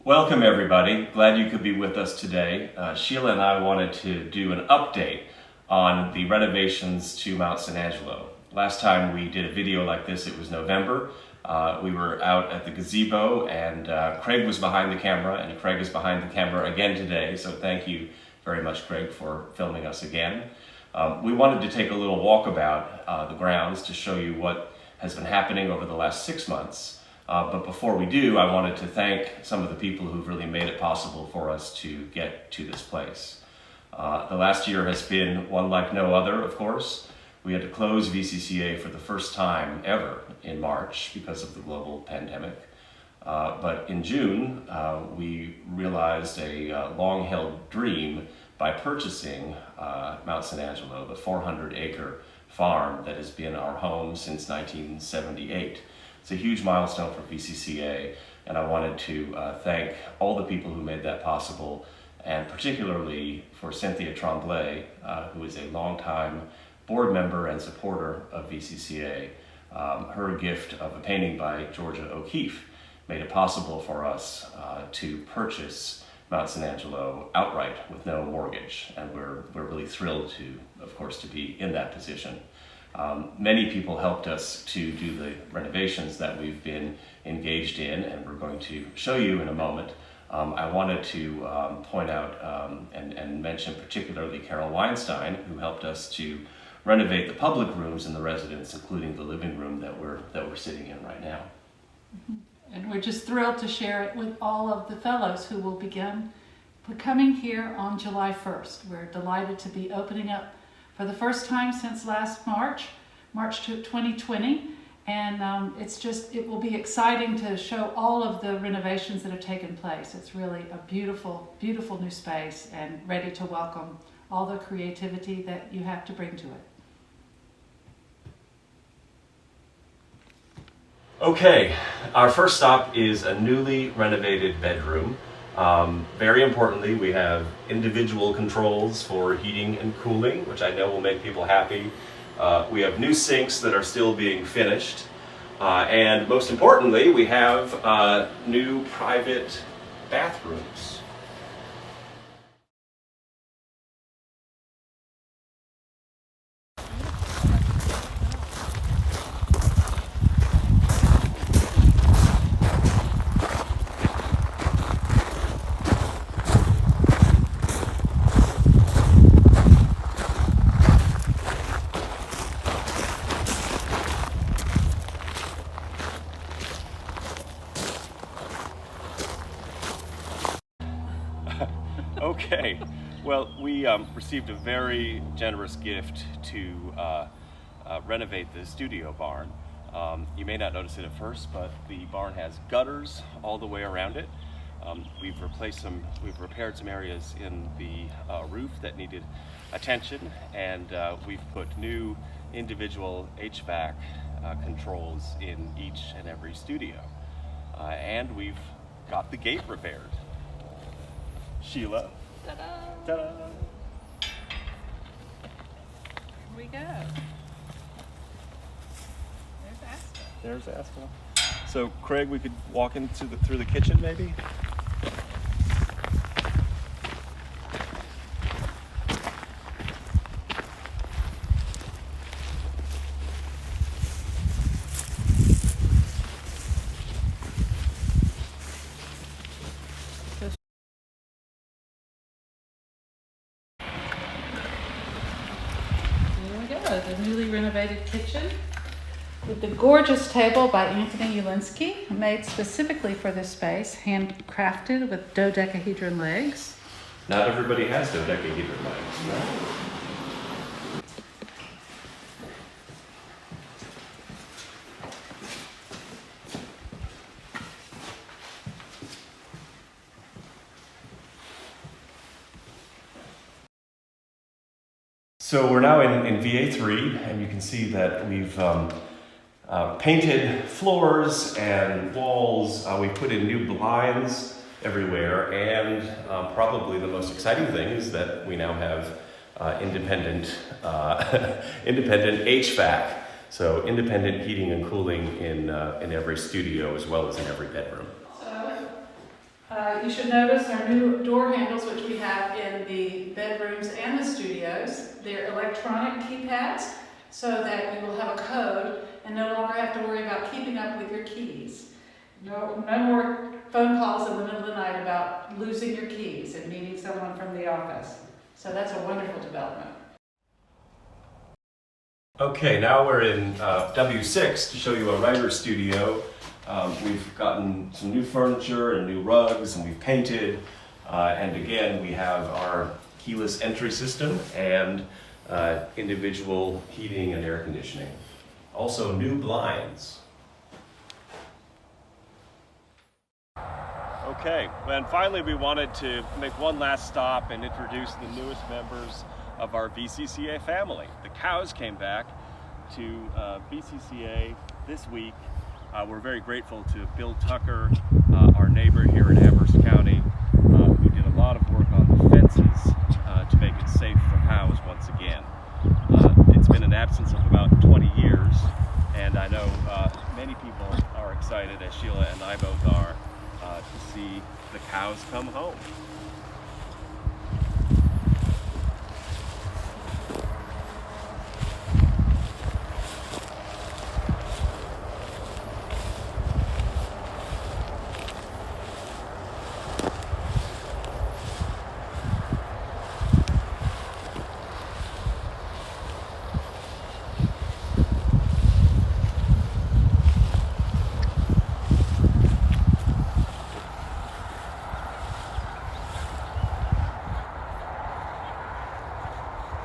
Welcome everybody, glad you could be with us today. Sheila and I wanted to do an update on the renovations to Mount San Angelo. Last time we did a video like this, it was November. We were out at the gazebo and Craig was behind the camera, and Craig is behind the camera again today, so thank you very much, Craig, for filming us again. We wanted to take a little walkabout the grounds to show you what has been happening over the last 6 months. But before we do, I wanted to thank some of the people who've really made it possible for us to get to this place. The last year has been one like no other, of course. We had to close VCCA for the first time ever in March because of the global pandemic. But in June, we realized a long-held dream by purchasing Mount San Angelo, the 400-acre farm that has been our home since 1978. It's a huge milestone for VCCA, and I wanted to thank all the people who made that possible, and particularly for Cynthia Tremblay, who is a longtime board member and supporter of VCCA. Her gift of a painting by Georgia O'Keeffe made it possible for us to purchase Mount San Angelo outright with no mortgage, and we're really thrilled to, of course, to be in that position. Many people helped us to do the renovations that we've been engaged in, and we're going to show you in a moment. I wanted to point out and mention particularly Carol Weinstein, who helped us to renovate the public rooms in the residence, including the living room that we're sitting in right now. And we're just thrilled to share it with all of the fellows who will begin coming here on July 1st. We're delighted to be opening up for the first time since last March 2020, and it will be exciting to show all of the renovations that have taken place. It's really a beautiful, beautiful new space and ready to welcome all the creativity that you have to bring to it. Okay, our first stop is a newly renovated bedroom. Very importantly, we have individual controls for heating and cooling, which I know will make people happy. We have new sinks that are still being finished. And most importantly, we have new private bathrooms. Okay, well, we received a very generous gift to renovate the studio barn. You may not notice it at first, but the barn has gutters all the way around it. We've repaired some areas in the roof that needed attention, and we've put new individual HVAC controls in each and every studio. And we've got the gate repaired. Sheila. Ta-da! Ta-da! Here we go. There's Asta. There's Asta. So, Craig, we could walk through the kitchen, maybe? The newly renovated kitchen with the gorgeous table by Anthony Ulinsky, made specifically for this space, handcrafted with dodecahedron legs. Not everybody has dodecahedron legs, right? So we're now in VA3, and you can see that we've painted floors and walls. We put in new blinds everywhere, and probably the most exciting thing is that we now have independent HVAC, so independent heating and cooling in every studio as well as in every bedroom. So, You should notice our new door handles, which we have in the bedrooms and the studios. They're electronic keypads, so that you will have a code and no longer have to worry about keeping up with your keys. No more phone calls in the middle of the night about losing your keys and meeting someone from the office. So that's a wonderful development. Okay, now we're in W6 to show you a writer's studio. We've gotten some new furniture and new rugs, and we've painted. And again, we have our keyless entry system and individual heating and air conditioning. Also, new blinds. Okay, and finally we wanted to make one last stop and introduce the newest members of our VCCA family. The cows came back to VCCA this week. We're very grateful to Bill Tucker, our neighbor here in Amherst County, who did a lot of work on the fences to make it safe for cows once again. It's been an absence of about 20 years, and I know many people are excited, as Sheila and I both are, to see the cows come home.